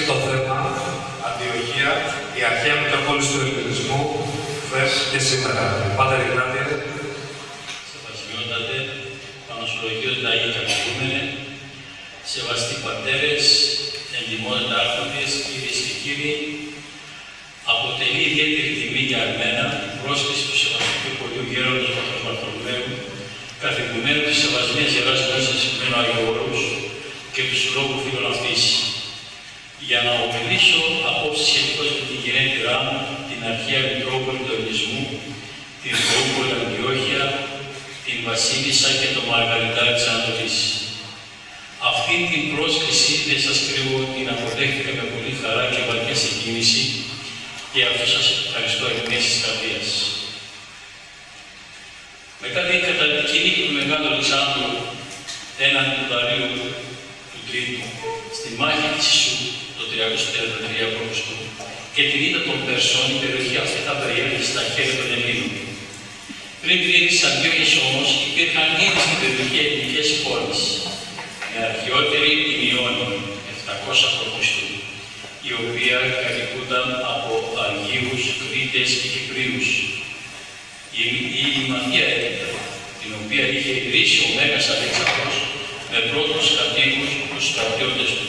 το θέμα Αντιοχία, η αρχαία Μετρόπολη του Ελληνισμού, χθες και σήμερα. Πάτερ Ιγνάτιε. Σεβασμιότατε, Πανασολογίος Λαοί Καθηγούμενε, σεβαστοί πατέρες, εντιμότατα άρχοντες, κυρίες και κύριοι, αποτελεί ιδιαίτερη τιμή για εμένα η πρόσκληση του Σεβαστικού Πολίου Γέροντος Πατρός Βαρθολομαίου, καθηγουμένου της Σεβασμίας Ιεράς Γνώσης Συγμένου Αγιορούς και του Συλλόγου Φίλων αυτής, για να ομιλήσω απόψε σχετικώς με την γενέτειρά μου, την αρχαία Μητρόπολη του Ελληνισμού, την Θεόπολη Αντιόχεια, την Βασίλισσα και τον Μαργαριτάρη της Ανατολής. Αυτή την πρόσκληση, δεν σας κρύβω, την αποδέχτηκα με πολύ χαρά και βαθιά συγκίνηση και αυτό σας ευχαριστώ εκ μέσης της καρδίας. Μετά την καταληκτική νίκη του Μεγάλου Αλεξάνδρου έναντι του Δαρίου του Τρίτου στη μάχη της Ισού το 333 π.Χ. και την ήττα των Περσών, η περιοχή αυτή θα περιέλθει στα χέρια των Ελλήνων. Πριν την ήττα της Αντιόχειας όμως υπήρχαν ήδη στην περιοχή ελληνικές πόλεις, με αρχαιότερη την Ιόνιο, 700 π.Χ., η οποία κατοικούνταν από Αργίους, Κρήτες και Κυπρίους. Η Λιμανία Αίγυπτο, την οποία είχε ιδρύσει ο Μέγας Αλέξανδρος με πρώτους κατοίκους τους στρατιώτες του.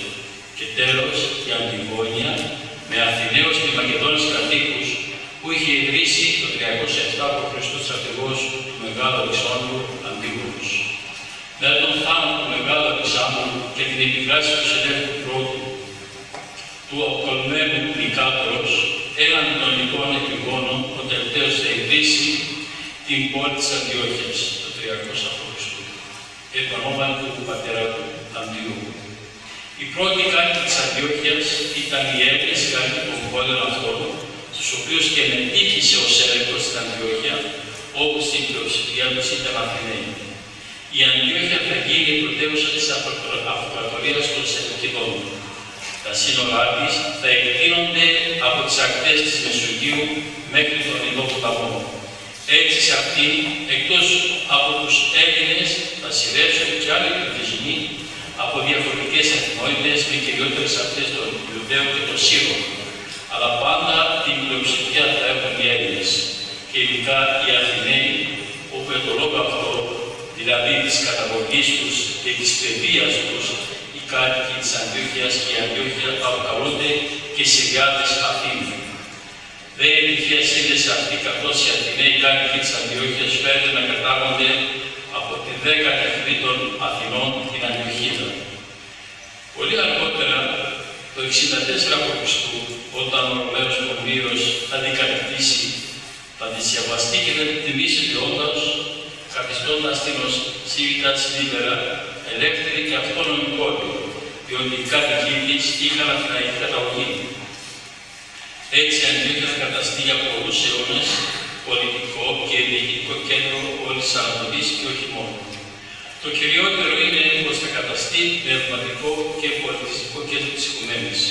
Και τέλος η Αντιγόνια με Αθηναίους και Μακεδόνες κατοίκους που είχε ιδρύσει το 307 π.Χ. στρατηγός του Μεγάλου Αλεξάνδρου Αντίγονος. Μετά τον θάνατο του Μεγάλου Αλεξάνδρου και την επικράτηση του Σελεύκου πρώτου, του αποκαλουμένου Νικάτορος, έναντι των ελληνικών επιγόνων, ο τελευταίος θα ιδρύσει την πόλη της Αντιόχειας το 300 π.Χ. επανόμαν του πατέρα του Αντιόχου. Οι πρώτοι κάτοικοι της Αντιόχειας ήταν οι Έλληνες κάτοικοι των πόλεων αυτών, τους οποίους και μετήχησε ο Σέλεκος στην Αντιόχεια, όπου στην πλειοψηφία τους ήταν Αθηναίοι. Η Αντιόχεια θα γίνει η πρωτεύουσα της αυτοκρατορίας των Σελευκηδών. Τα σύνορά της θα εκτείνονται από τις ακτές της Μεσογείου μέχρι τον Ινδό ποταμό. Έτσι σε αυτήν, εκτός από τους Έλληνες, θα σειρεύσουν και άλλοι πληθυσμοί από διαφορετικές εθνότητες, με κυριότερες αυτές των Ιουδαίων και των Σύρων. Αλλά πάντα την πλειοψηφία θα έχουν οι Έλληνες, και ειδικά οι Αθηναίοι, όπου για τον λόγο αυτό, δηλαδή της καταγωγής τους και της παιδείας τους, οι κάτοικοι της Αντιόχειας και η Αντιόχεια αποκαλούνται και Συριάτες Αθήνου. Δεν είναι τυχαία σύνδεση αυτή, καθώς οι Αθηναίοι κάτοικοι της Αντιόχειας φαίνεται να κατάγονται από τη 10η αιχμή των Αθηνών, την Αντιοχίδα. Πολύ αργότερα, το 64 π.Χ., όταν ο Ρωμαίος Πομήρος θα δικατηκτήσει, θα δυσιαβαστεί και θα την τιμήσει λεόντας, καθιστώντας την ως Civitas Libera, ελεύθερη και αυτόνομη πόλη, διότι οι κάτοικοι της είχαν αθηναϊκή καταγωγή. Έτσι, η Αντιόχεια θα καταστεί για πολλούς αιώνες πολιτικό και διοικητικό κέντρο όλης της Ανατολής και όχι μόνο. Το κυριότερο είναι πως θα καταστεί πνευματικό και πολιτιστικό κέντρο της οικουμένης.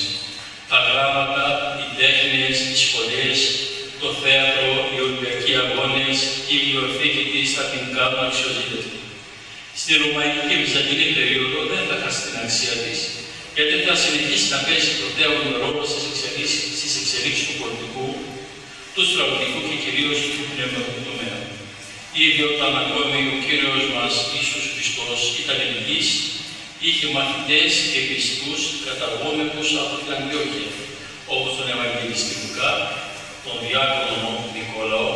Τα γράμματα, οι τέχνες, οι σχολές, το θέατρο, οι Ολυμπιακοί αγώνες και η βιβλιοθήκη της θα την κάνουν αξιοζήλευτη. Στη Ρωμαϊκή και Βυζαντινή περίοδο δεν θα χάσει την αξία της, γιατί θα συνεχίσει να παίζει πρωτεύοντα ρόλο στις εξελίξεις του πολιτικού, του στρατιωτικού και κυρίως του πνευματικού τομέα. Ήδη όταν ακόμη ο Κύριος μας Ιησούς Χριστός ήταν ειδικής, είχε μαθητές και πιστούς καταγόμενους από την Αντιόχεια, όπως τον Ευαγγελιστή Λουκά, τον διάκονο Νικολαό,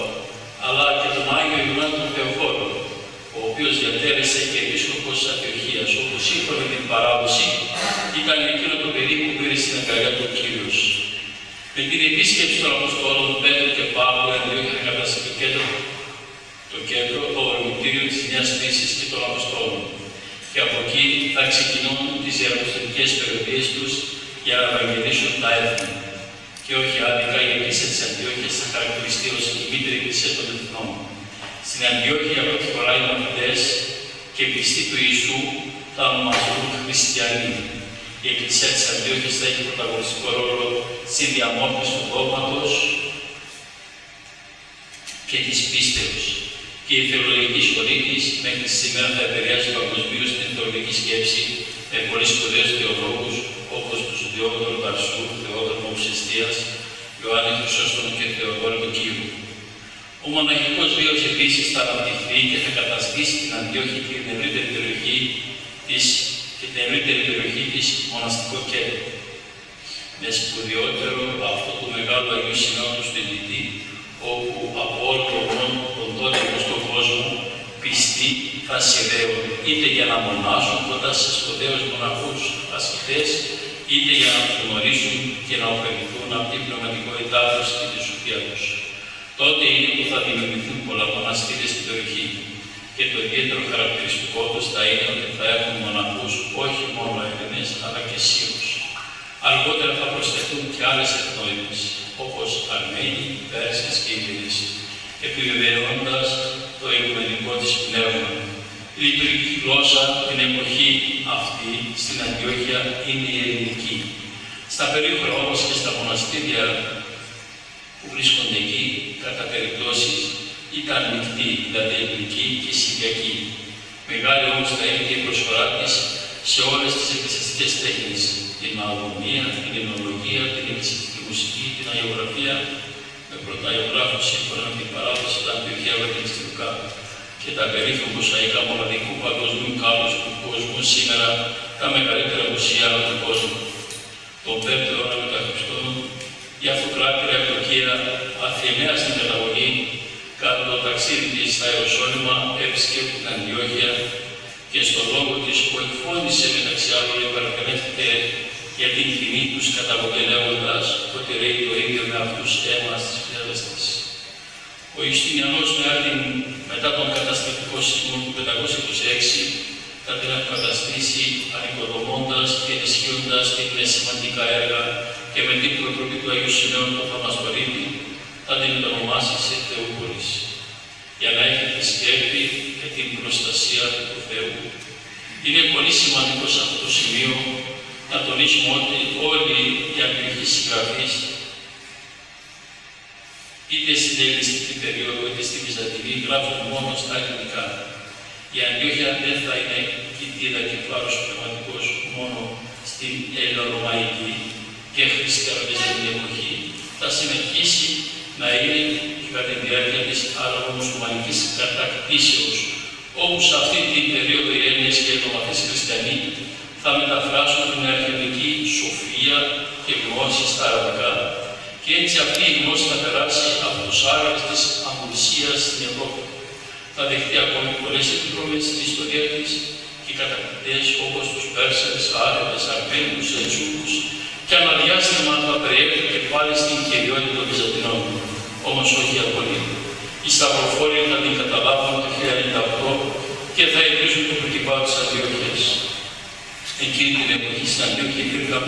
αλλά και τον Άγιο Ιωάννη τον Θεοφόρο, ο οποίος διατέλεσε και επίσκοπος της Αντιοχείας, όπου σύμφωνα με την παράδοση ήταν εκείνο το παιδί που πήρε στην αγκαλιά του Κύριος. Με την επίσκεψη των Αποστόλων Πέτρου και Παύλου, η Αντιόχεια θα καταστεί το ορμητήριο της Νέας Χρήσης και των Αποστόλων. Και από εκεί θα ξεκινούν τις ιεραποστολικές περιοδίες τους για να ευαγγελίσουν τα έθνη. Και όχι άδικα, η Εκκλησία της Αντιόχειας θα χαρακτηριστεί ως η μήτρη Εκκλησία των Εθνών. Στην Αντιόχεια για πρώτη φορά οι μαθητές και πιστοί του Ιησού θα ονομαστούν χριστιανοί. Η Εκκλησία της Αντιόχειας θα έχει πρωταγωνιστικό ρόλο στη διαμόρφωση του δόγματος και της πίστεως. Και η θεολογική σχολή της μέχρι σήμερα θα επηρεάσει παγκοσμίως την θεολογική σκέψη με πολύ σπουδαίους θεολόγους όπως τους Διόδωρο Ταρσού, Θεόδωρο Ψηστίας, Ιωάννη Χρυσόστομο και Θεοδόρο του Κύρου. Ο μοναχικός βίος επίσης θα αναπτυχθεί και θα καταστήσει την Αντιόχεια και την ευρύτερη περιοχή της μοναστικό κέντρο. Με σπουδαιότερο αυτό του μεγάλου Αγίου Συνόδου του Ιλητή, όπου από όλο τον τότε γνωστό κόσμο πιστοί θα σειραίουν είτε για να μονάσουν κοντά σε σπουδαίους μοναχούς ασκητές, είτε για να τους γνωρίσουν και να ωφεληθούν από την πνευματικότητά τους και τη σοφία τους. Τότε είναι που θα δημιουργηθούν πολλά μοναστήρια στην περιοχή και το ιδιαίτερο χαρακτηριστικό τους θα είναι ότι θα έχουν μοναχούς όχι μόνο Έλληνες αλλά και Σύρους. Αργότερα θα προσθεθούν και άλλες εθνότητες, όπως Αρμένοι, Πέρσες και Ιγυρείς, επιβεβαιώνοντας το οικουμενικό της πνεύμα. Η λειτουργική γλώσσα την εποχή αυτή στην Αντιόχεια είναι η ελληνική. Στα περίχωρα όμως και στα μοναστήρια που βρίσκονται εκεί, κατά περιπτώσεις, ήταν μεικτή, δηλαδή ελληνική και συριακή. Μεγάλη όμως θα είναι και η προσφορά της σε όλες τις εκκλησιαστικές τέχνες, την αγωνία, την ειρηνολογία, την εκκλησιαστική μουσική, την αγιογραφία, με πρωταγιογράφο σύμφωνα με την παράδοση τα Αντιοχεία Ευαγγελιστικά και τα περίφημα μοσαϊκά μοναδικού παγκοσμίου κάλους του κόσμου σήμερα τα μεγαλύτερα μουσεία του κόσμου. Τον 5ο αιώνα μετά Χριστόν, η αυτοκράτηρα Ευδοκία, Αθηναία στην καταγωγή, κατά το ταξίδι της στα Ιεροσόλυμα, επισκέπτηκε την Αντιόχεια και στον λόγο της που εκφώνησε μεταξύ άλλων υπεραπενεύτηκε για την κοινή τους καταγωγή λέγοντας ότι ρέει το ίδιο με αυτούς αίμα στις φυλάδες της. Ο Ιουστινιανός μετά τον καταστροφικό σεισμό του 526 θα την αποκαταστήσει ανοικοδομώντας και ενισχύοντας την σημαντικά έργα και με την προτροπή του Αγίου Σημεών του Θαναστορίδη θα την ονομάσει σε Θεούπολης, για να έχει τη σκέπη και την προστασία του Θεού. Είναι πολύ σημαντικό σε αυτό το σημείο να τονίσουμε ότι όλοι οι αντιοχείς συγγραφείς, είτε στην ελληνιστική περίοδο είτε στη Βυζαντινή, γράφουν μόνο στα ελληνικά. Η Αντιόχεια δεν θα είναι κοιτίδα και φάρος πνευματικός μόνο στην ελληνορωμαϊκή και χριστιανοβυζαντινή εποχή. Θα συνεχίσει να είναι και κατά τη διάρκεια της αραβομουσουλμανικής κατακτήσεως, όπου σε αυτή την περίοδο οι Έλληνες και οι νομαθείς χριστιανοί θα μεταφράσουν την αρχαιολογική σοφία και γνώση στα αραβικά και έτσι αυτή η γνώση θα περάσει από τους Άραβες της Αμμουσίας στην Ευρώπη. Θα δεχτεί ακόμη πολλές επιδρομές στην ιστορία της και κατακτητές όπως τους Πέρσες, Άραβες, Αρμένους, Σελτσούκους και αναδιάστημα θα περιέχουν και πάλι στην κυριότητα των Βυζαντινών. Όμως όχι απολύτως. Οι Σταυροφόροι θα την καταλάβουν το 1098 και θα ιδρύσουν το πρωτυπά της Αντιόχειας. Εκείνη την εποχή στην Αντιόχεια υπήρχαν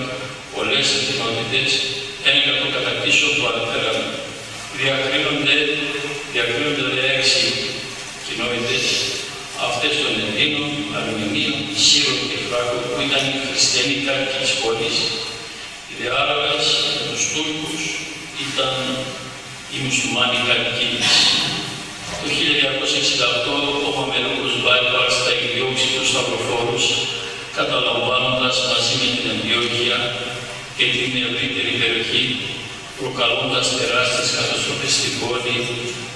πολλές εθνότητες, ένα εκ των κατακτήσεων του Αλτέρανου. Διακρίνονται 6 κοινότητες, αυτές των Ελλήνων, Αρμενίων, Σύρων και Φράγκων, που ήταν οι χριστιανοί κάτοικοι της πόλης. Οι Άραβες με τους Τούρκους ήταν οι μουσουλμάνοι κάτοικοι της. Το 1268 ο Μαμελούκος Μπάιπαρς θα εκδιώξει τους Σταυροφόρους, καταλαμβάνοντας μαζί με την Αντιόχεια και την ευρύτερη περιοχή, προκαλώντας τεράστιες καταστροφές στην πόλη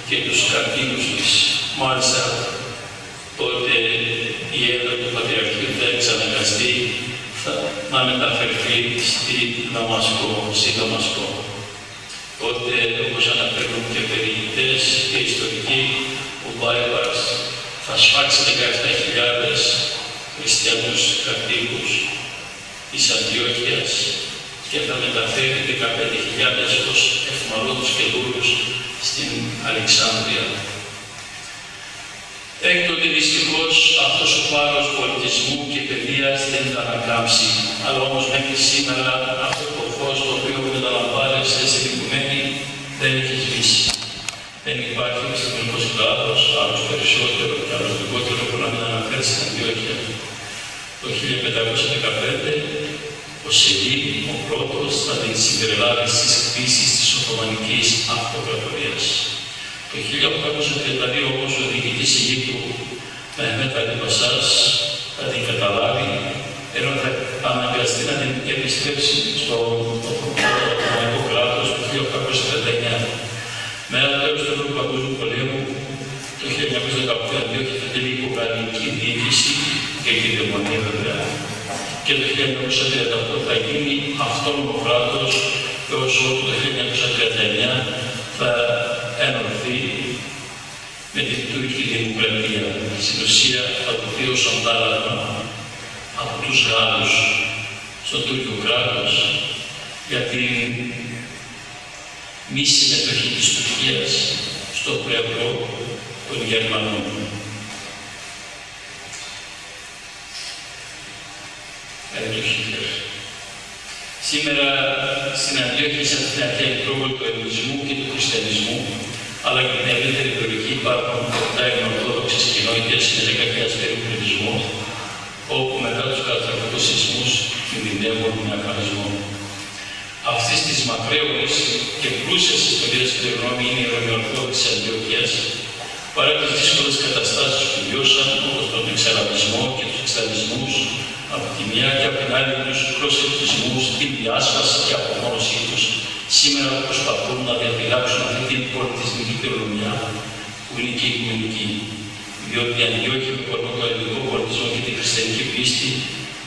και τους κατοίκους της. Μάλιστα, τότε η έδρα του Πατριαρχείου θα εξαναγκαστεί να μεταφερθεί στη Δαμασκό. Τότε, όπως αναφέρουν και περιηγητές και ιστορικοί, ο Μπάιπαρς θα σφάξει 17.000 χριστιανούς κατοίκους της Αντιόχειας και θα μεταφέρει 15.000 ως αιχμαλώτους και δούλους στην Αλεξάνδρεια. Έκτοτε δυστυχώς αυτός ο φάρος πολιτισμού και παιδείας δεν θα ανακάμψει, αλλά όμως μέχρι σήμερα αυτό το φως το οποίο μεταλαμβάνεσαι στην οικουμένη δεν έχει σβήσει. Δεν υπάρχει επιστημονικός κλάδος, άλλος περισσότερο και άλλος λιγότερο που να μην αναφέρει στην Αντιόχεια. Το 1515 ο Σελίμ, ο πρώτος, θα την συμπεριλάβει στις κτήσεις της Οθωμανικής Αυτοκρατορίας. Το 1832 όμως ο διοικητής Αιγύπτου, Μεχμέτ Αλή Πασάς, θα την καταλάβει, ενώ θα αναγκαστεί να την επιστρέψει κανονική διοίκηση και κυδαιμονία βέβαια. Και το 1938 θα γίνει αυτόνομο κράτος έως όπου το 1939 θα ενωθεί με την τουρκική δημοκρατία. Στην ουσία θα δοθεί ως αντάλλαγμα από τους Γάλλους στο τουρκικό κράτος για την μη συμμετοχή της Τουρκίας στο πλευρό των Γερμανών. Σήμερα στην Αντιόχεια, στην αρχαία πρόγραμμα του ελληνισμού και του χριστιανισμού, αλλά και την ευρύτερη περιοχή υπάρχουν 7 ορθόδοξες κοινότητες με 10.000 περίπου πληθυσμό, όπου μετά τους καταστροφικούς σεισμούς κινδυνεύουν με αφανισμό. Αυτή τη μακραίωνη και πλούσια ιστορία που γνώμη είναι η Ρωμαιοορθόδοξη Αντιόχειας, παρά τις δύσκολες καταστάσεις που βιώσαν, όπως τον εξαραβισμό και τους εξτρεμισμούς, από τη μια και από την άλλη τους προσεκτισμούς, την διάσπαση και απομόνωσή τους, σήμερα προσπαθούν να διαφυλάξουν αυτή την πολιτισμική κληρονομιά που είναι και οικουμενική. Διότι η Αντιόχεια με τον ελληνικό πολιτισμό και την χριστιανική πίστη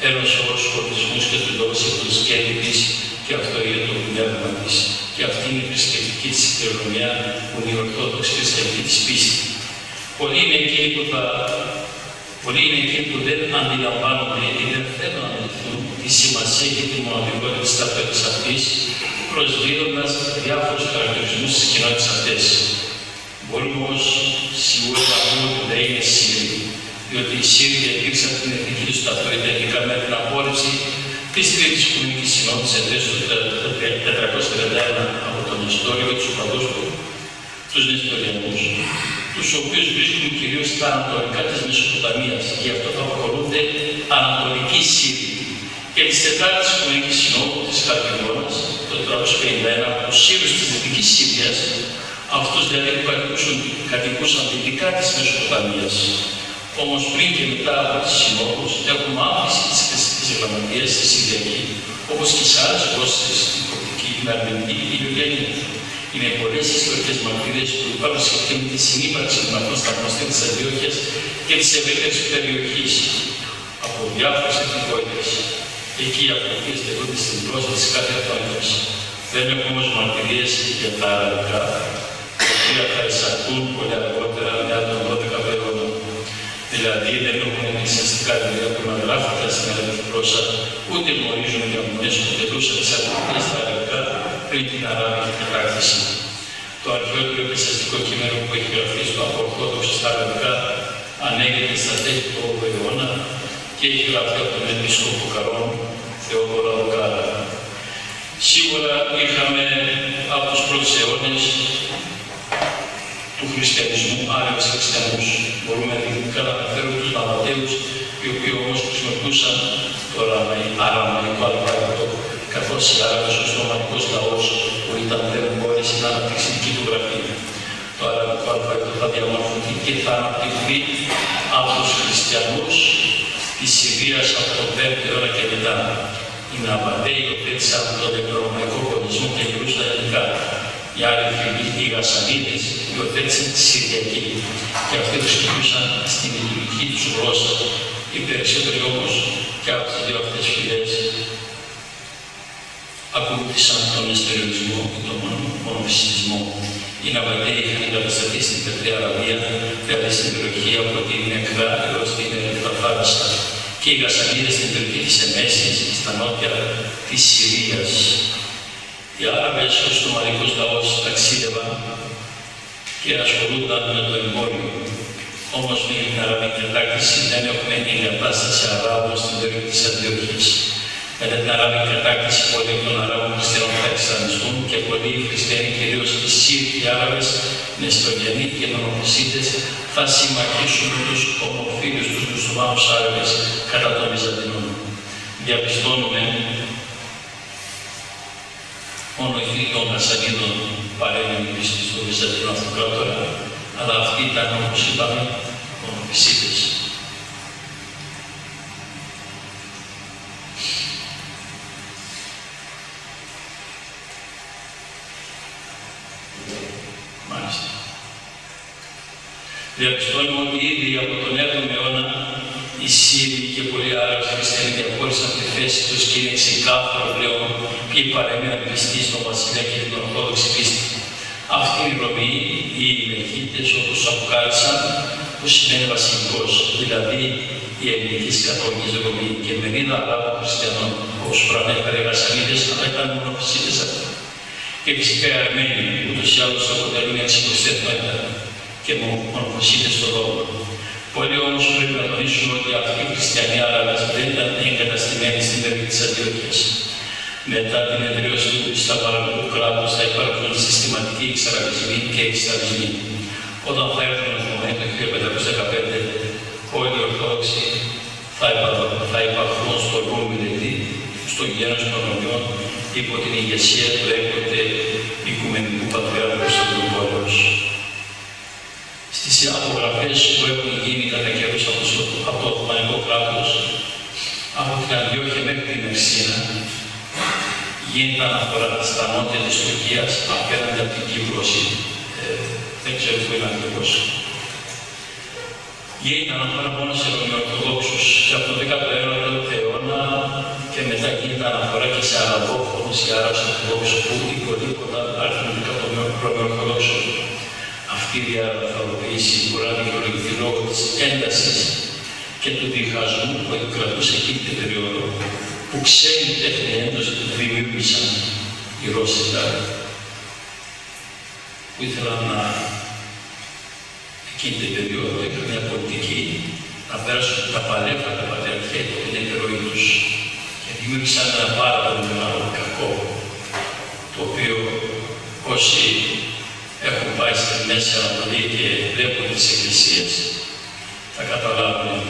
ένωσε όλους τους πολιτισμούς και του δώσει από τη σκέπη της και αυτό είναι το πνεύμα της. Και αυτή είναι η θρησκευτική της κληρονομιά που είναι η ορθόδοξη χριστιανική της πίστη. Πολλοί είναι εκείνοι που δεν αντιλαμβάνονται ή δεν θέλουν να αντιληφθούν τη σημασία και τη μοναδικότητα της ταυτότητας αυτής, προσδίδοντας διάφορους χαρακτηρισμούς στις κοινότητες αυτές. Μπορούμε όμως σίγουρα να πούμε ότι δεν είναι Σύριοι, διότι οι Σύριοι διατήρησαν την εθνική τους ταυτότητα ειδικά με την απόρριψη της Τρίτης Οικουμενικής Συνόδου της ΕΔΕΣ του 431 από τον Νεστόριο και τους οπαδούς του, τους Νεστοριανούς, τους οποίους βρίσκουν κυρίως στα ανατολικά της Μεσοποταμίας, και γι' αυτό θα αποκαλούνται Ανατολικοί Σύριοι. Και της Τετάρτης Οικουμενικής Συνόδου της Χαλκιδόνας, το 451, τους Σύρους της Δυτικής Συρίας, αυτούς δηλαδή που κατοικούσαν δυτικά της Μεσοποταμίας. Όμως πριν και μετά από τις συνόδους έχουμε άφηση της γραμματείας στη Συριακή, όπως και σε άλλες γλώσσες, την κοπτική, την αρμενική και την Ιωγένεια. Είναι πολλές ιστορικές μαρτυρίες που υπάρχουν σχετικά με τη συνύπαρξη των αυτών σταθμοστών της Αντιόχειας και της ευρύτερης περιοχής από διάφορες εθνικότητες, εκεί από τις οποίες δεχόνται στην πρόσβαση της κάθε αυτότητας. Δεν έχουμε όμως μαρτυρίες για τα αραβικά, τα οποία θα εισαχθούν πολύ αργότερα μετά τον 12ο αιώνα. Δηλαδή δεν έχουμε ουσιαστικά βιβλία που αναγράφηκαν στην αραβική γλώσσα, ούτε γνωρίζουμε για μονές που τελούσαν τις αραβικές στα αραβικά πριν την αραβική κατάκτηση. Το αρχαιότερο εκκλησιαστικό κείμενο που έχει γραφτεί στο απορθόδοξο στα αραβικά ανέγεται στα τέλη του 8ου αιώνα και έχει γραφτεί από τον Επίσκοπο Καρών Θεόδωρο Λουκάρα. Σίγουρα είχαμε από τους πρώτους αιώνες του χριστιανισμού, Άραβες χριστιανούς. Μπορούμε να αναφέρουμε τους Ναβατέους, οι οποίοι όμως χρησιμοποιούσαν το αραμαϊκό αλφάβητο, καθώς οι Άραβες ως ρωμανικός λαός που ήταν δεν μπόρεσε να αναπτύξει δική του γραφή. Το αραμαϊκό αλφάβητο θα διαμορφωθεί και θα αναπτυχθεί από τους χριστιανούς της Συρίας από τον 5ο αιώνα και μετά. Οι Ναβατέοι υιοθέτησαν τον ρωμαϊκό πολιτισμό και μιλούσαν στα ελληνικά. Οι άλλοι φίλοι, οι Γασανίδες, υιοθέτησαν τη Συριακή και αυτοί χρησιμοποιούσαν στην ελληνική τους γλώσσα. Οι περισσότεροι όμως και από τις δύο αυτές φυλές ακολούθησαν τον νεστοριανισμό και τον μονοφυσισμό. Οι Ναβατέοι είχαν εγκατασταθεί στην Πετραία Αραβία, δηλαδή στην περιοχή από την Νεκρά έως την Ερυθρά και οι Γασανίδες στην περιοχή της Εμέσης, στα νότια της Συρίας. Οι Άραβες ως νομαδικός λαός ταξίδευαν και ασχολούνταν με το εμπόριο. Όμως με την αραβική κατάκτηση δεν έχουμε εγκατάσταση Αράβων στην περιοχή της Αντιόχειας. Μετά την αραβική κατάκτηση, πολλοί των Αράβων χριστιανών θα εξαφανιστούν και πολλοί χριστιανοί, κυρίως οι Σύριοι και οι Άραβες, Νεστοριανοί και Μονοφυσίτες, θα συμμαχίσουν με τους ομοφύλιους τους μουσουλμάνους Άραβες κατά των Βυζαντινών. Διαπιστώνουμε μόνο οι φίλοι των Γασανίδων παρέμειναν πίστη στο Βυζαντινό Αυτοκράτορα, αλλά αυτοί ήταν, όπως είπαμε, μονοφυσίτες. Διαπιστώνουμε ότι ήδη από τον 7ο αιώνα οι Σύριοι και πολλοί Άραβες χριστιανοί διαχώρισαν τη θέση τους και είναι ξεκάθαρο πλέον ποιοι παρέμειναν πιστοί στον Βασιλιά και την Ορθόδοξη πίστη. Αυτοί οι Ρωμαίοι ή οι Μελκίτες, όπως τους αποκάλυψαν, που σημαίνει βασιλικός, δηλαδή η ελληνική καθολική Ρωμή και μερίδα Αράβων χριστιανών, όπως προανέφερε οι Βασανίδες, αλλά ήταν μονοφυσίτες αυτοί. Και φυσικά οι Αρμένοι, ούτως ή άλλως αποτελούν μια ξεχωριστότητα και μονοφυσίτες στο δόγμα. Πολλοί όμως πρέπει να τονίσουν ότι αυτοί οι χριστιανοί Άραβες δεν ήταν εγκαταστημένοι στην περιοχή της Αντιόχειας. Μετά την εδραίωση του στα παραγωγικού κράτους θα υπάρχουν συστηματικοί εξαραβισμοί και εξαραβισμοί. Όταν θα έρθουν το Μαΐ το 1515, όλοι οι Ορθόδοξοι θα υπαρχούν στο Ρώμο Μιλετή, στο γένος των Ρωμιών, υπό την ηγεσία του έκτοτε Οικουμενικού Πατριάρχου Κωνσταντινούπολεως. Στις απογραφές που έχουν γίνει κατά καιρούς από το Οθωμανικό κράτος, από την Αντιόχεια μέχρι την Μερσίνα, γίνεται αναφορά στα νότια της Τουρκίας απέναντι από την Κύπρωση. Δεν ξέρω πού είναι ακριβώς. Γίνεται αναφορά μόνο σε Ρωμαιοορθοδόξους και από τον 19ο αιώνα και μετά γίνεται αναφορά και σε Αραβόφωνους ή Άραβους Ορθοδόξους που υποδείχοντα αριθμητικά των Ρωμαιοορθοδόξων. Αυτή η διαλαθροποίηση μπορεί να δικαιολογηθεί λόγω της έντασης και του διχασμού που επικρατούσε εκείνη την περίοδο, που ξένοι τεχνιέντες δημιούργησαν οι Ρώσοι που ήθελαν να εκείνη την περίοδο είχαν μια πολιτική να πέρασουν τα παλεύματα πατριαρχία υπό την επιρροή τους και δημιούργησαν ένα πάρα πολύ μεγάλο κακό, το οποίο όσοι έχουν πάει στη Μέση Ανατολή και βλέπουν τις εκκλησίες θα καταλάβουν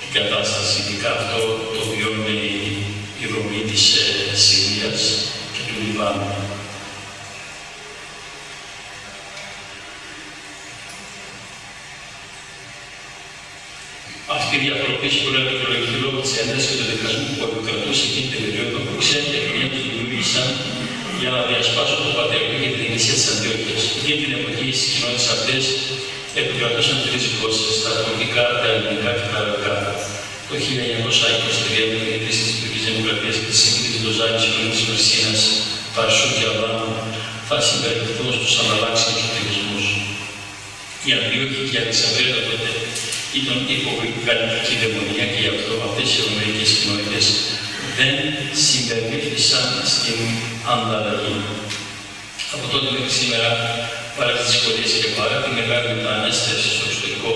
την κατάσταση, ειδικά αυτό το βιώνει η Ρωμή της Συρίας και του Λιβάνου. Αυτή η διαφοροποίηση μπορεί να δικαιολογηθεί λόγω της έντασης και του διχασμού που επικρατούσε εκείνη την περίοδο που ξένοι τεχνιέντες δημιούργησαν για να διασπάσουν το πατριαρχείο και την Εκκλησία της Αντιόχειας. Εκείνη την εποχή στις κοινότητες αυτές επικρατούσαν τρεις γλώσσες, τα τουρκικά, τα ελληνικά και τα αραβικά. Το 1923 με την ίδρυση της Τουρκικής Δημοκρατίας και τη σύγκριση της Λοζάνης και της Μερσίνας, Παρσού και Αλβάνου θα συμπεριληφθούν στους αναλλάξιμους πληθυσμούς. Η Αντιόχεια και η Αλεξανδρία τότε ήταν υποκατοικική δαιμονία και γι' αυτό αυτές οι ρωμαϊκές κοινότητες δεν συμπεριλήφθησαν στην ανταλλαγή. Από τότε μέχρι σήμερα, παρά τις δυσκολίες και παρά τη μεγάλη μετανάστευση στο εξωτερικό,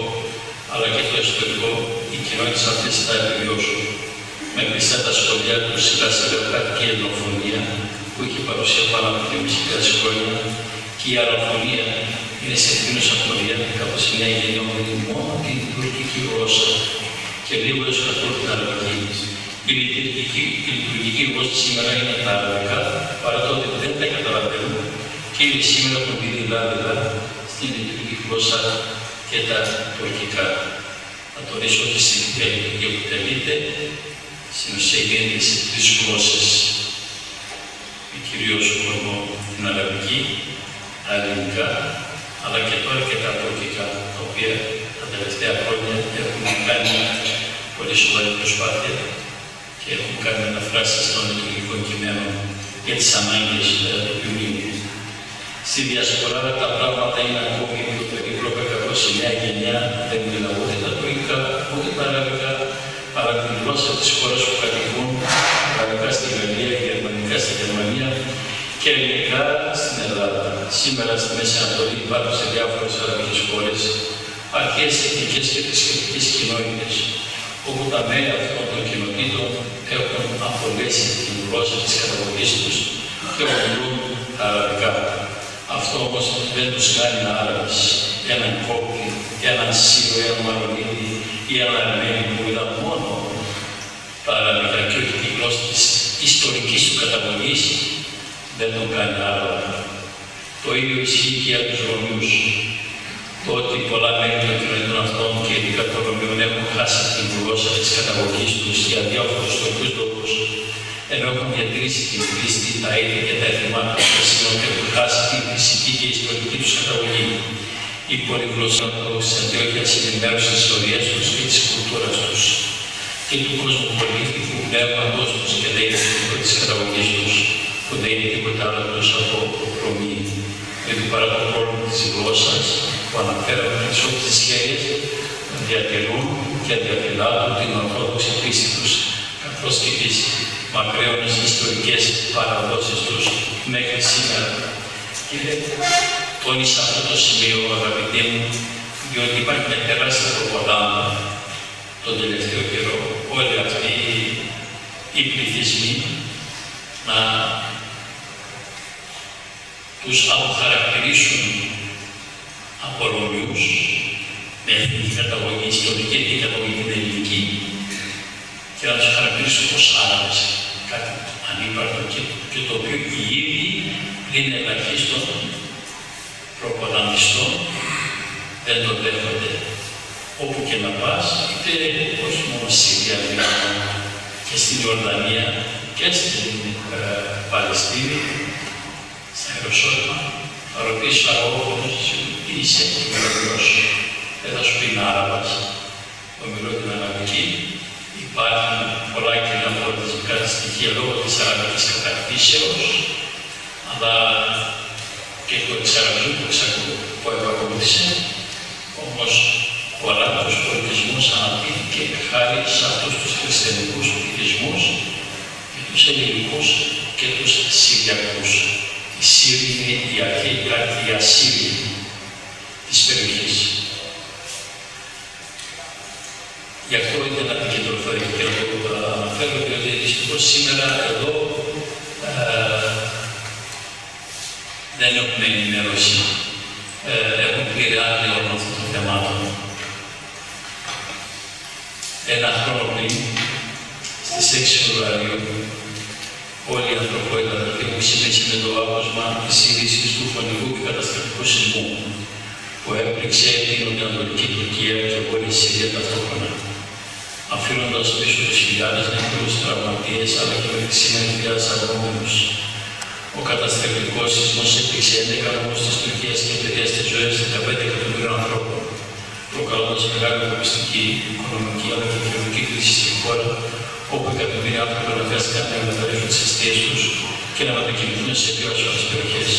αλλά και στο εσωτερικό, οι κοινότητες αυτές θα επιβιώσουν. Με κλειστά τα σχολεία του, σιγά σιγά κρατική ελληνοφωνία που είχε παρουσία πάνω από 2.500 χρόνια και η αραβοφωνία είναι σε ευθύνουσα πορεία, καθώς είναι γεννιόμενη μόνο την τουρκική γλώσσα και λίγο έως καθόλου την αραβική. Η λειτουργική γλώσσα σήμερα είναι τα αραβικά, παρά το ότι δεν τα καταλαβαίνουν και είναι σήμερα που δίνει λάβεδα στην λειτουργική γλώσσα και τα τουρκικά. Να τονίσω ότι στην λειτουργία που τελείται, στην ουσία γίνεται σε τρεις γλώσσες, κυρίως μόνο την αραβική, τα ελληνικά, αλλά και τώρα και τα τουρκικά, τα οποία τα τελευταία χρόνια έχουν κάνει πολύ σοβαρή προσπάθεια και έχουν κάνει μεταφράσεις των λειτουργικών κειμένων για τις ανάγκες του Ιουνίου. Στη διασπορά τα πράγματα είναι ακόμη πιο περίπλοκα, καθώς η νέα γενιά δεν μιλά ούτε τα τουρκικά ούτε τα αραβικά, αλλά την γλώσσα της χώρας που κατοικούν, αραβικά στη Γαλλία, γερμανικά στη Γερμανία και ελληνικά στην Ελλάδα. Σήμερα στη Μέση Ανατολή υπάρχουν σε διάφορες αραβικές χώρες αρχαίες εθνικές και θρησκευτικές κοινότητες, όπου τα μέλη αυτών των κοινοτήτων έχουν απολέσει την γλώσσα της καταγωγής τους και ομιλούν τα αραβικά. Αυτό όμως δεν τους κάνει Άραβες, έναν Κόπτη, έναν Σύριο, έναν Μαρονίδη ή έναν Αρμένη που μιλά μόνο τα αραβικά και όχι τη γλώσσα της ιστορικής του καταγωγής, δεν τον κάνει Άραβα. Το ίδιο ισχύει και για τους Ρωμιούς. Το ότι πολλά μέλη των κοινωνικών αυτών και ειδικά των Ρωμιών έχουν χάσει την γλώσσα της καταγωγής τους για διάφορους ιστορικούς λόγους, ενώ έχουν διατηρήσει την πίστη, τα ήθη και τα έθιμα των Χριστιανών και έχουν χάσει την φυσική και ιστορική τους καταγωγή. η πολυγλωσσία της Αντιόχειας ενημέρωσε της ιστορίας τους και της κουλτούρας τους και του κοσμοπολίτικου πνεύματος τους και της καταγωγής τους, που δεν είναι τίποτα άλλο εκτός από προμή, διότι παρά το πρόβλημα της γλώσσας που αναφέραμε τις όποιες σχέδιες διατηρούν και διαφυλάττουν την ορθόδοξη πίστη τους, καθώς και τις μακραίωνες ιστορικές παραδόσεις τους μέχρι σήμερα. Και τόνισα αυτό το σημείο, αγαπητοί μου, διότι υπάρχει μια τεράστια προπαγάνδα τον τελευταίο καιρό. Όλοι αυτοί οι πληθυσμοί να τους αποχαρακτηρίσουν από Ρωμιούς, με εθνική καταγωγή, ιστορική εθνική καταγωγή την ελληνική, και να τους χαρακτηρίσουν ως Άραβες, κάτι ανύπαρκτο και το οποίο οι ίδιοι είναι ελαχίστων προπαγανδιστών, δεν το δέχονται. Όπου και να πας, είτε όχι μόνο στη Συρία, και στην Ιορδανία και στην Παλαιστίνη, στα Ιεροσόλυμα, θα ρωτήσεις Αραβόφωνος, τι είσαι, Ιεροδρός. Δεν θα σου πει είναι Άραβας, ομιλώ την Αραβική. Υπάρχουν πολλά κοινά πολιτισμικά στοιχεία λόγω της αραβικής κατακτήσεως, αλλά και το της αραβικού που επακολούθησε. Όμως ο αραβικός πολιτισμός αναπτύχθηκε χάρη σε αυτούς τους χριστιανικούς πληθυσμούς και τους ελληνικούς και τους Συριακούς. Οι Σύριοι είναι οι αρχαίοι Ασσύριοι της περιοχής. Γι' αυτό ήθελα να επικεντρωθώ και να το αναφέρω, διότι δυστυχώς σήμερα εδώ δεν έχουμε ενημέρωση. Έχουν πλήρη άδεια όλων αυτών των θεμάτων. Ένα χρόνο πριν, στις 6 Φεβρουαρίου, όλη η ανθρωπότητα μου ξύπνησε με το άκουσμα της είδησης του φωνικού και καταστροφικού σεισμού, που έπληξε την νοτιοανατολική Τουρκία και όλη η Συρία ταυτόχρονα, αφήνοντας πίσω τους χιλιάδες νεκρούς, τραυματίες, αλλά και μέχρι σήμερα χιλιάδες αγνοούμενους. Ο καταστροφικός σεισμός έπληξε 11 νομούς της Τουρκίας και επηρέασε τις ζωές 15 εκατομμύριων ανθρώπων, προκαλώντας μεγάλη ανθρωπιστική, οικονομική αλλά και κοινωνική κρίση στην χώρα, όπου εκατομμύρια άνθρωποι αναγκάστηκαν να εγκαταλείψουν τις αιστείες τους και να μετακινηθούν σε πιο ασφαλείς περιοχές.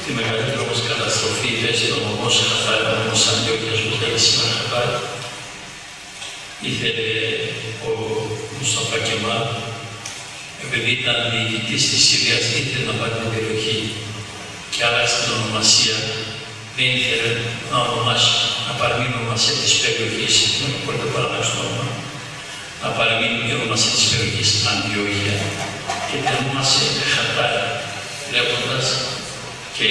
Τη μεγαλύτερη όμως καταστροφή υπέστη ο νομός Χατάι, ο νομός Αντιόχειας που λέγεται σήμερα Χατάι. Ήθελε ο Μουσταφά Κεμάλ, επειδή ήταν διοικητής της Συρίας, ήθελε να πάρει την περιοχή και άλλαξε την ονομασία. Δεν ήθελε να παραμείνει η ονομασία της περιοχής, δεν μπορείτε να παραλλάξει το όνομα, να παραμείνει η ονομασία της περιοχής Αντιόχεια και την ονομασία Χατάι, λέγοντας και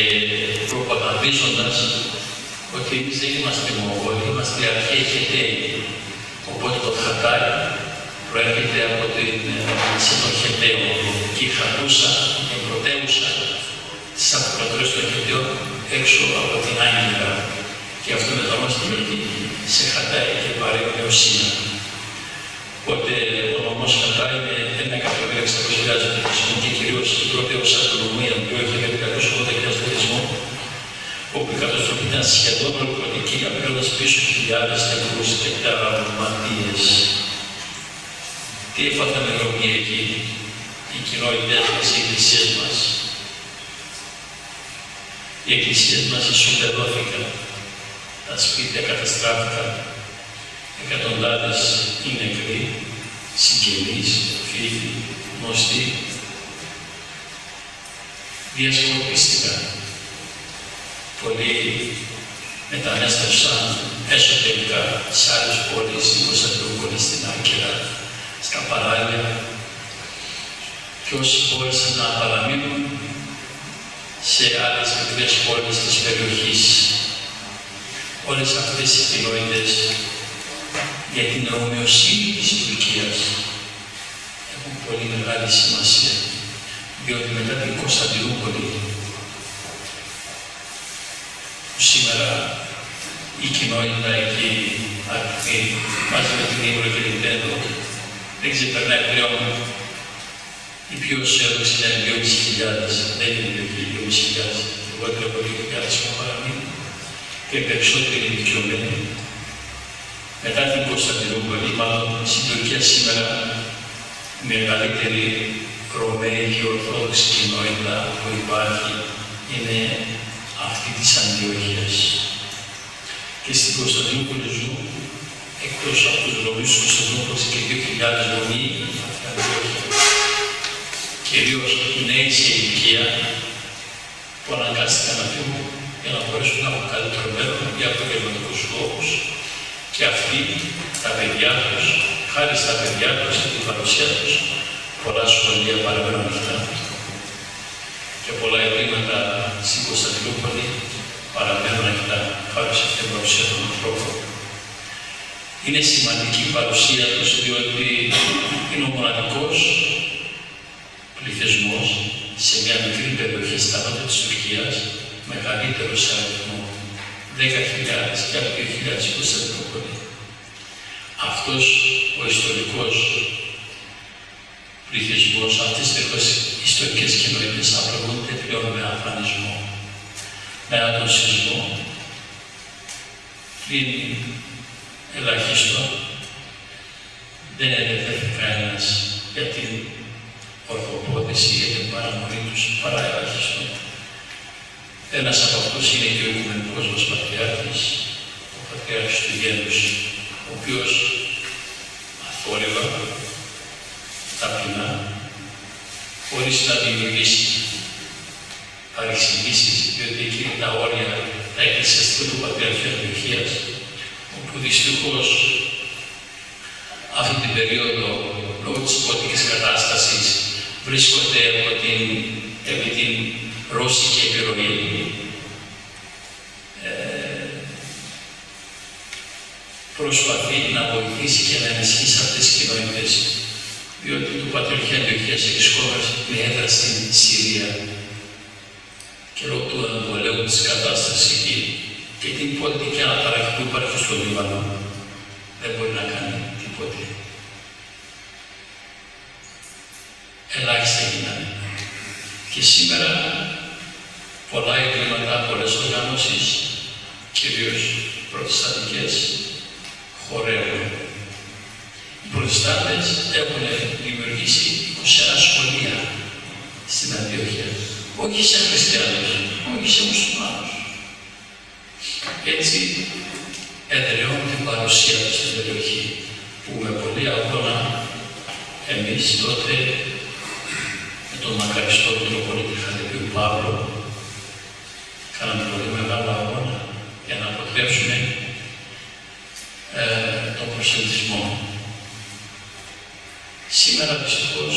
προπαγανδίζοντας ότι εμείς δεν είμαστε Μογγόλοι, είμαστε αρχαίοι Χεταίοι. Οπότε το Χατάι προέρχεται από την ονομασία των Χεταίων και η Χατούσα, την πρωτεύουσα της αυτοκρατορίας των Χεταίων, έξω από την Άγγελα. Και αυτό μεταμορφώθηκε σε Χατάι και παρέμβει ως σήμερα. Οπότε ο νομός Χατάι είναι 1.600.000 πληθυσμού και κυρίως η πρωτεύουσα του νομού η Αντιόχεια για 180.000 πληθυσμού, όπου η καταστροφή ήταν σχεδόν ολοκληρωτική, αφήνοντας πίσω χιλιάδες νεκρούς και τραυματίες. Τι έφτανε οι Ρωμιοί εκεί, οι κοινότητες μας, οι εκκλησίες μας. Οι εκκλησίες μας ισοπεδώθηκαν, τα σπίτια καταστράφηκαν, εκατοντάδες οι νεκροί, συγγενείς, φίλοι, γνωστοί, διασκορπίστηκαν. Πολλοί μετανέστευσαν εσωτερικά σε άλλες πόλεις, στην Κωνσταντινούπολη, στην Άγκυρα, στα παράλια, και όσοι μπόρεσαν να παραμείνουν σε άλλες μικρές πόλεις της περιοχής. Όλες αυτές οι κοινότητες για την ομοιοσύνη της Τουρκίας έχουν πολύ μεγάλη σημασία, διότι μετά την Κωνσταντινούπολη, που σήμερα η κοινότητα εκεί μαζί με την Ήμπρο και την Πέντο δεν ξεπερνάει πλέον. Οι πιο ουσιαστικοί είναι 2.500, δεν είναι 2.500, λιγότερο από 2.000 που παραμείνουν. και περισσότεροι ηλικιωμένοι. Μετά την Κωνσταντινούπολη, μάλλον στην Τουρκία σήμερα, η μεγαλύτερη Ρωμαϊκή Ορθόδοξη κοινότητα που υπάρχει είναι αυτή της Αντιοχίας. Και στην Κωνσταντινούπολη ζουν, εκτός από τους Ρωμαίους της Κωνσταντινούπολης και 2.000 Ρωμαίοι, αυτή η Αντιοχία. Κυρίως νέοι σε ηλικία που αναγκάστηκαν να φύγουν για να μπορέσουν να έχουν καλύτερο μέλλον για επαγγελματικούς λόγους. Και αυτοί, τα παιδιά τους, χάρη στα παιδιά τους και την παρουσία τους, πολλά σχολεία παραμένουν ανοιχτά και πολλά ιδρύματα στην Κωνσταντινούπολη παραμένουν ανοιχτά, χάρη σε αυτήν την παρουσία των ανθρώπων. Είναι σημαντική η παρουσία τους, διότι είναι ο μοναδικός πληθυσμός σε μια μικρή περιοχή στα νότια της Τουρκίας, μεγαλύτερο σε αριθμό, 10.000 και από 2.000 στην Κωνσταντινούπολη. Αυτός ο ιστορικός πληθυσμός, αυτές τις ιστορικές κοινότητες θα προηγούνται πλέον με αφανισμό, με τον σεισμό, πριν ελαχίστο, δεν ενδιαφέρει κανένας για την ορθοπόδηση, για την παραμονή τους, παρά ελαχίστο. Ένας από αυτούς είναι και ο Οικουμενικός μας Πατριάρχης, ο Πατριάρχης του Γένους, ο οποίος αθόρυβα, ταπεινά, χωρίς να δημιουργήσει παρεξηγήσεις, διότι εκεί είναι τα όρια, τα εκκλησιαστικά του Πατριαρχείου Αντιοχίας, όπου δυστυχώς αυτή την περίοδο, λόγω της πολιτικής κατάστασης, βρίσκονται επί την ρώσικη επιρροή. Προσπαθεί να βοηθήσει και να ενισχύσει αυτές τις κοινότητες, διότι το Πατριαρχείο Αντιοχίας βρισκόταν με έδρα στην Συρία και λόγω του εμβολέου της κατάστασης εκεί και την πολιτική αναταραχή που υπάρχει στο Λίβανο, δεν μπορεί να κάνει τίποτε. Ελάχιστα γίνανε. Και σήμερα πολλά εγκλήματα, πολλές οργανώσεις, κυρίως προτεσταντικές, χορεύουν. Οι προτεστάντες έχουν δημιουργήσει 21 σχολεία στην Αντιοχία. Όχι σε χριστιανούς, όχι σε μουσουλμάνους. Έτσι εδραιώνουν την παρουσία τους στην περιοχή, που με πολύ αγώνα εμείς τότε με τον μακαριστό του πολίτη Χαλεπίου Παύλο κάναμε πολύ μεγάλο αγώνα για να αποτρέψουμε τον προσελκυσμό. Σήμερα δυστυχώς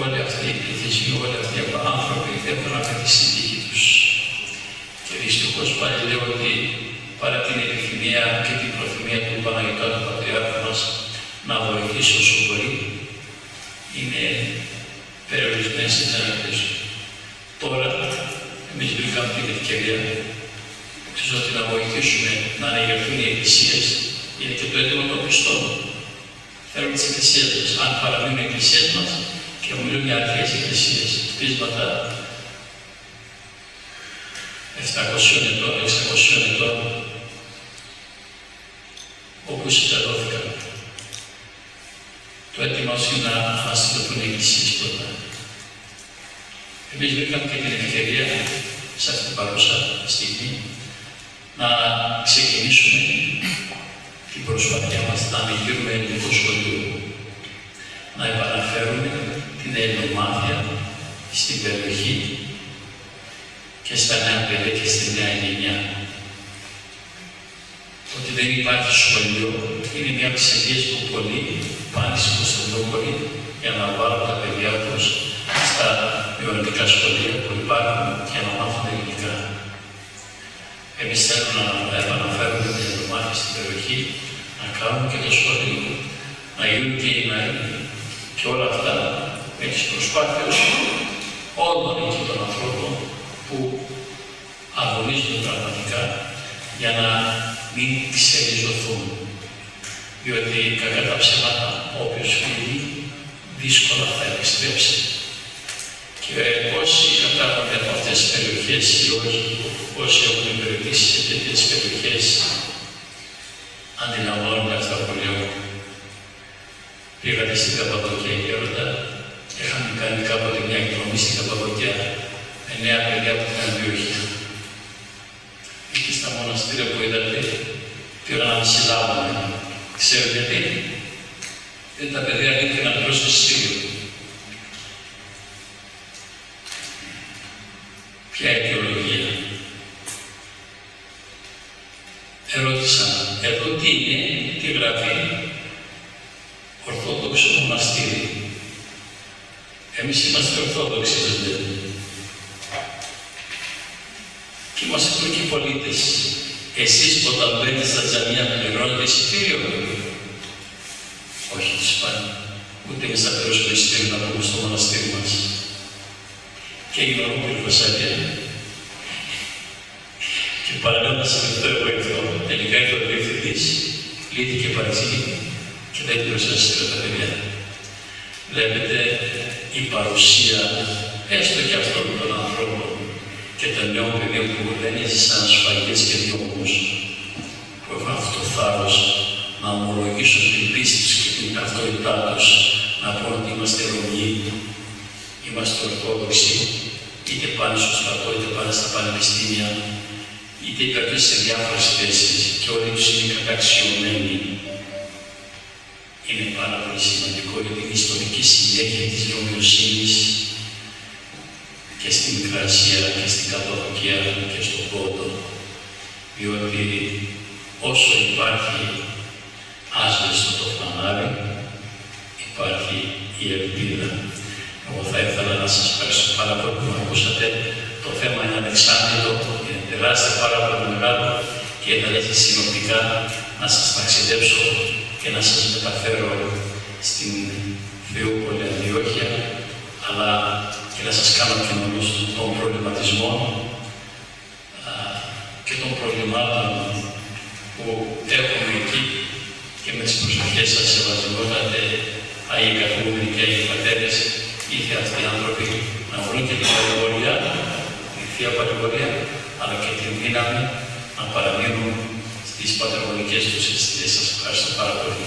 όλοι αυτοί οι πληθυσμοί, όλοι αυτοί οι άνθρωποι έχουν αφαιρέσει την τύχη τους. Και δυστυχώς πάλι λέω ότι παρά την επιθυμία και την προθυμία του Παναγιώτου Πατριάρχου μας να βοηθήσει όσο μπορεί, είναι περιορισμένες οι δυνατότητες του. Τώρα, εμείς βρήκαμε την ευκαιρία ότι να βοηθήσουμε να αναγερθούν οι εκκλησίες, είναι και το έτοιμο των πιστών. Θέλουμε τις εκκλησίες μας. Αν παραμείνουν οι εκκλησίες μας, και μιλούν για αρχαίες εκκλησίες, κτίσματα 700 ετών, 600 ετών, όπου συγκαλώθηκαν. Το έτοιμο είναι να αναστηλωθούν οι εκκλησίες πρώτα. Εμείς βρήκαμε και την ευκαιρία, σε αυτήν την παρούσα στιγμή, να ξεκινήσουμε την προσπάθειά μας να ανοιγγύρουμε ελληνικό σχολείο, να επαναφέρουμε την ελληνομάθεια στην περιοχή και στα νέα παιδιά και στη νέα γενιά. Ότι δεν υπάρχει σχολείο είναι μια από τις αιτίες που πολλοί πάνε στην Κωνσταντινούπολη για να βάλουν τα παιδιά τους στα μειονοτικά σχολεία που υπάρχουν και να μάθουν ελληνικά. Εμείς θέλουμε να επαναφέρουμε την ελληνομάθεια στην περιοχή, να κάνουμε και το σχολείο, να γίνουν και οι ναοί και όλα αυτά με τις προσπάθειες όλων εκεί των ανθρώπων που αγωνίζονται πραγματικά για να μην ξεριζωθούν. Διότι κακά τα ψέματα, όποιος φύγει, δύσκολα θα επιστρέψει. Και όσοι κατάγονται από αυτές τις περιοχές ή όχι, όσοι έχουν υπηρετήσει σε τέτοιες περιοχές, αντιλαμβάνονται αυτά που λέω. Πήγατε στην Καπαδοκία γέροντα, είχαμε κάνει κάποτε μια εκδρομή στην Καπαδοκία με νέα παιδιά που είχαν διοχεία. Εκεί στα μοναστήρια που είδατε, πήγαν να συλλάβουν. Ξέρετε γιατί? Γιατί τα παιδιά ήρθαν να πληρώσουν εισιτήριο. Ποια αιτιολογία? Ερώτησαν, εδώ τι είναι, τι γράφει? Ορθόδοξο μοναστήρι. Εμείς είμαστε ορθόδοξοι, δεν? Και είμαστε τουρκοί πολίτες. Εσείς όταν μπαίνετε στα τζαμιά πληρώνετε εισιτήριο? Όχι, τους πάνε. Ούτε εμείς θα πληρώσουμε εισιτήριο να μπούμε στο μοναστήρι μας. Και έγινε ολόκληρη φασαρία. Και παραλέοντας σε αυτό εγώ ήρθα, τελικά ήρθε ο διευθυντής, λύθηκε παρεξήγη και δεν πλήρωσε εισιτήριο τα παιδιά. Βλέπετε η παρουσία, έστω και αυτών των ανθρώπων και των νέων παιδιών που δεν έζησαν ασφαλίες και διώγμους, που έχουν αυτό το θάρρος να ομολογήσουν την πίστη τους και την ταυτότητά τους, να πούν ότι είμαστε Ρωμιοί, είμαστε Ορθόδοξοι, είτε πάνε στο στρατό, είτε πάνε στα πανεπιστήμια, είτε υπερπούν σε διάφορες θέσεις και όλοι τους είναι καταξιωμένοι. Είναι πάρα πολύ σημαντικό για την ιστορική συνέχεια της Ρωμιοσύνης και στην Μικρά Ασία και στην Καπαδοκία και στον Πόντο, διότι όσο υπάρχει άσβεστο το φανάρι, υπάρχει η ελπίδα. Εγώ θα ήθελα να σας ευχαριστώ πάρα πολύ που με ακούσατε. Το θέμα είναι ανεξάρτητο, είναι τεράστιο, πάρα πολύ μεγάλο και θα έτσι συνοπτικά να σας ταξιδέψω και να σας μεταφέρω στην Θεούπολη Αντιόχεια, αλλά και να σας κάνω κοινωνούς των προβληματισμών και των προβλημάτων που έχουμε εκεί και με τις προσοχές σας σεβασμιότατε Άγιοι Καθηγούμενοι και Άγιοι Πατέρες, ήρθε αυτοί οι άνθρωποι να βρουν και την παρηγοριά, τη Θεία Παρηγοριά, αλλά και την δύναμη να παραμείνουν στις πατρογονικές τους αισθήσεις. Σας ευχαριστώ πάρα πολύ.